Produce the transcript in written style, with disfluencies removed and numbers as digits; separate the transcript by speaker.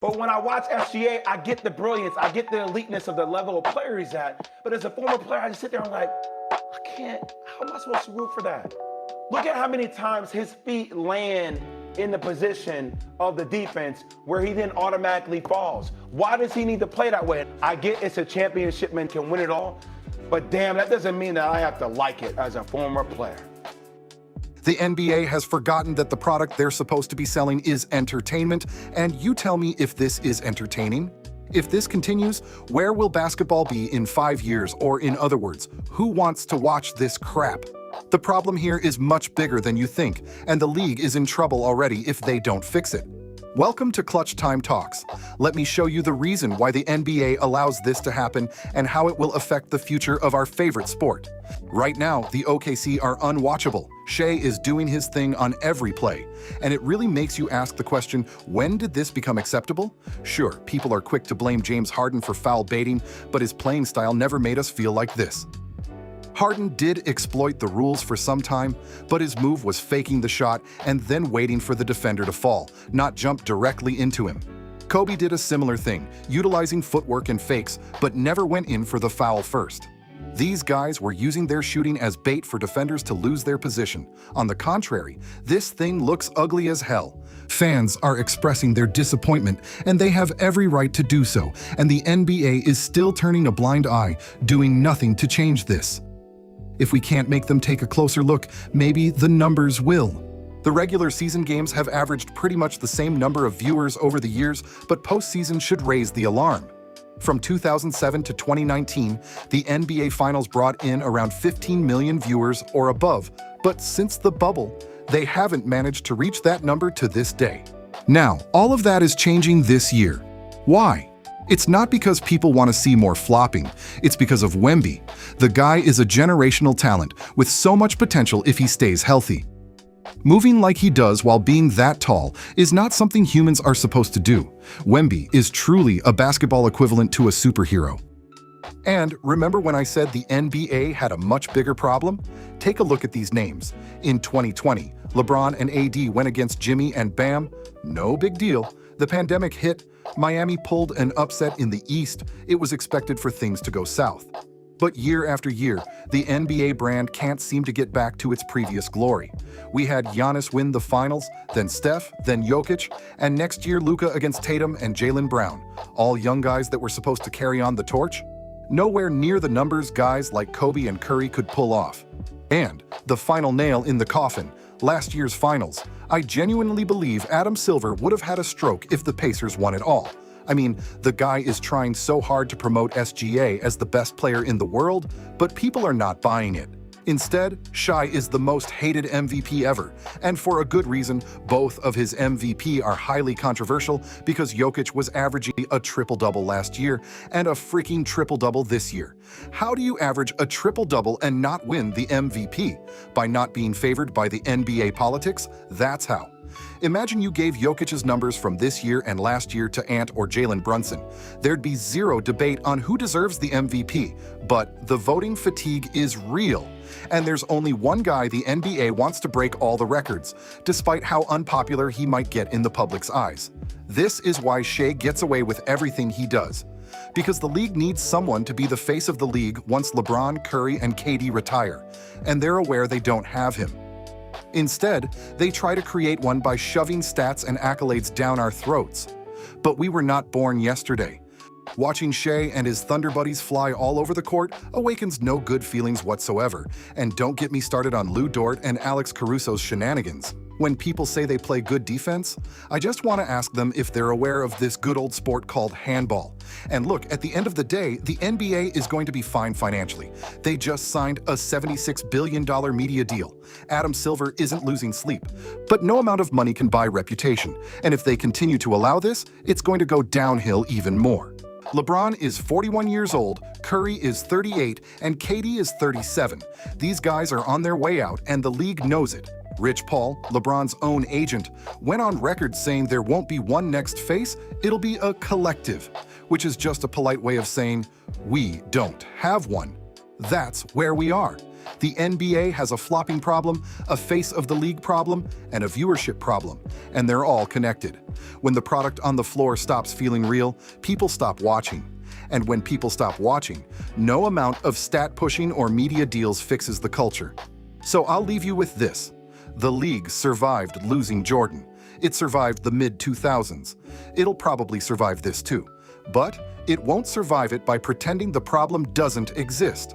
Speaker 1: But when I watch SGA, I get the brilliance, I get the eliteness of the level of player he's at. But as a former player, I just sit there and I'm like, I can't, how am I supposed to root for that? Look at how many times his feet land in the position of the defense where he then automatically falls. Why does he need to play that way? I get it's a championship man can win it all, but damn, that doesn't mean that I have to like it as a former player.
Speaker 2: The NBA has forgotten that the product they're supposed to be selling is entertainment, and you tell me if this is entertaining? If this continues, where will basketball be in 5 years? Or in other words, who wants to watch this crap? The problem here is much bigger than you think, and the league is in trouble already if they don't fix it. Welcome to Clutch Time Talks. Let me show you the reason why the NBA allows this to happen and how it will affect the future of our favorite sport. Right now, the OKC are unwatchable. Shea is doing his thing on every play, and it really makes you ask the question, when did this become acceptable? Sure, people are quick to blame James Harden for foul baiting, but his playing style never made us feel like this. Harden did exploit the rules for some time, but his move was faking the shot and then waiting for the defender to fall, not jump directly into him. Kobe did a similar thing, utilizing footwork and fakes, but never went in for the foul first. These guys were using their shooting as bait for defenders to lose their position. On the contrary, this thing looks ugly as hell. Fans are expressing their disappointment, and they have every right to do so, and the NBA is still turning a blind eye, doing nothing to change this. If we can't make them take a closer look, maybe the numbers will. The regular season games have averaged pretty much the same number of viewers over the years, but postseason should raise the alarm. From 2007 to 2019, the NBA Finals brought in around 15 million viewers or above, but since the bubble, they haven't managed to reach that number to this day. Now, all of that is changing this year. Why? It's not because people want to see more flopping, it's because of Wemby. The guy is a generational talent with so much potential if he stays healthy. Moving like he does while being that tall is not something humans are supposed to do. Wemby is truly a basketball equivalent to a superhero. And remember when I said the NBA had a much bigger problem? Take a look at these names. In 2020, LeBron and AD went against Jimmy and Bam. No big deal. The pandemic hit. Miami pulled an upset in the East. It was expected for things to go south. But year after year, the NBA brand can't seem to get back to its previous glory. We had Giannis win the finals, then Steph, then Jokic, and next year Luka against Tatum and Jaylen Brown, all young guys that were supposed to carry on the torch. Nowhere near the numbers guys like Kobe and Curry could pull off. And the final nail in the coffin, last year's finals. I genuinely believe Adam Silver would have had a stroke if the Pacers won it all. I mean, the guy is trying so hard to promote SGA as the best player in the world, but people are not buying it. Instead, Shai is the most hated MVP ever, and for a good reason. Both of his MVP are highly controversial because Jokic was averaging a triple-double last year and a freaking triple-double this year. How do you average a triple-double and not win the MVP? By not being favored by the NBA politics? That's how. Imagine you gave Jokic's numbers from this year and last year to Ant or Jalen Brunson. There'd be zero debate on who deserves the MVP, but the voting fatigue is real. And there's only one guy the NBA wants to break all the records, despite how unpopular he might get in the public's eyes. This is why Shea gets away with everything he does. Because the league needs someone to be the face of the league once LeBron, Curry, and KD retire, and they're aware they don't have him. Instead, they try to create one by shoving stats and accolades down our throats. But we were not born yesterday. Watching Shea and his Thunder buddies fly all over the court awakens no good feelings whatsoever. And don't get me started on Lou Dort and Alex Caruso's shenanigans. When people say they play good defense, I just want to ask them if they're aware of this good old sport called handball. And look, at the end of the day, the NBA is going to be fine financially. They just signed a $76 billion media deal. Adam Silver isn't losing sleep. But no amount of money can buy reputation. And if they continue to allow this, it's going to go downhill even more. LeBron is 41 years old, Curry is 38, and KD is 37. These guys are on their way out, and the league knows it. Rich Paul, LeBron's own agent, went on record saying there won't be one next face, it'll be a collective, which is just a polite way of saying, we don't have one. That's where we are. The NBA has a flopping problem, a face of the league problem, and a viewership problem, and they're all connected. When the product on the floor stops feeling real, people stop watching. And when people stop watching, no amount of stat pushing or media deals fixes the culture. So I'll leave you with this. The league survived losing Jordan. It survived the mid-2000s. It'll probably survive this too. But it won't survive it by pretending the problem doesn't exist.